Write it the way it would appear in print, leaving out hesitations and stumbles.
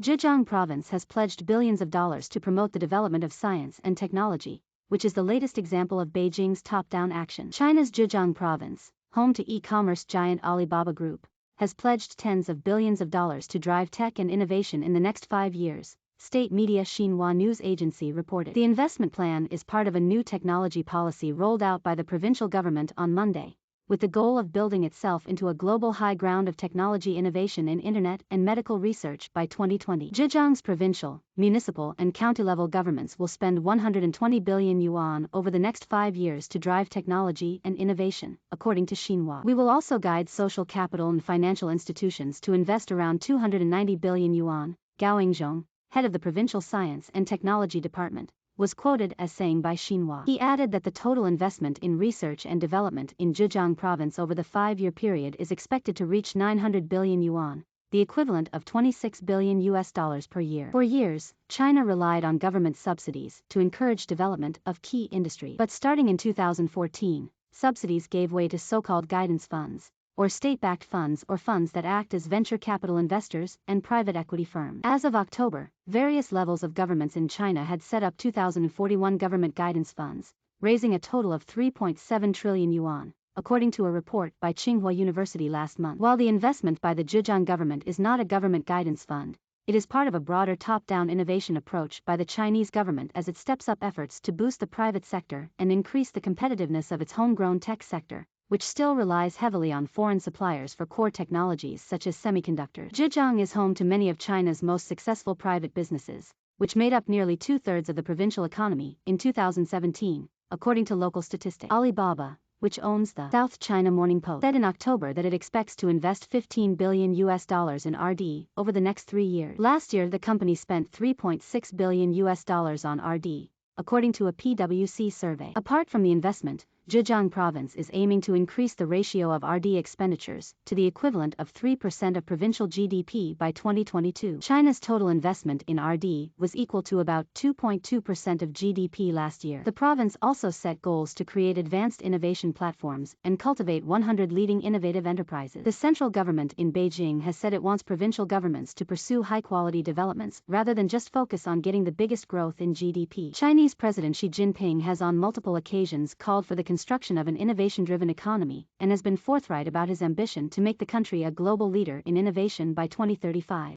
Zhejiang Province has pledged billions of dollars to promote the development of science and technology, which is the latest example of Beijing's top-down action. China's Zhejiang Province, home to e-commerce giant Alibaba Group, has pledged tens of billions of dollars to drive tech and innovation in the next 5 years, state media Xinhua news agency reported. The investment plan is part of a new technology policy rolled out by the provincial government on Monday, with the goal of building itself into a global high ground of technology innovation in internet and medical research by 2020. Zhejiang's provincial, municipal and county-level governments will spend 120 billion yuan over the next 5 years to drive technology and innovation, according to Xinhua. We will also guide social capital and financial institutions to invest around 290 billion yuan, Gao Yingzhong, head of the Provincial Science and Technology Department, was quoted as saying by Xinhua. He added that the total investment in research and development in Zhejiang Province over the 5-year period is expected to reach 900 billion yuan, the equivalent of $26 billion per year. For years, China relied on government subsidies to encourage development of key industry. But starting in 2014, subsidies gave way to so-called guidance funds, or state-backed funds or funds that act as venture capital investors and private equity firms. As of October, various levels of governments in China had set up 2,041 government guidance funds, raising a total of 3.7 trillion yuan, according to a report by Tsinghua University last month. While the investment by the Zhejiang government is not a government guidance fund, it is part of a broader top-down innovation approach by the Chinese government as it steps up efforts to boost the private sector and increase the competitiveness of its homegrown tech sector, which still relies heavily on foreign suppliers for core technologies such as semiconductors. Zhejiang is home to many of China's most successful private businesses, which made up nearly 2/3 of the provincial economy in 2017, according to local statistics. Alibaba, which owns the South China Morning Post, said in October that it expects to invest $15 billion in R&D over the next 3 years. Last year, the company spent $3.6 billion on R&D, according to a PwC survey. Apart from the investment, Zhejiang Province is aiming to increase the ratio of R&D expenditures to the equivalent of 3% of provincial GDP by 2022. China's total investment in R&D was equal to about 2.2% of GDP last year. The province also set goals to create advanced innovation platforms and cultivate 100 leading innovative enterprises. The central government in Beijing has said it wants provincial governments to pursue high-quality developments rather than just focus on getting the biggest growth in GDP. Chinese President Xi Jinping has on multiple occasions called for the construction of an innovation-driven economy and has been forthright about his ambition to make the country a global leader in innovation by 2035.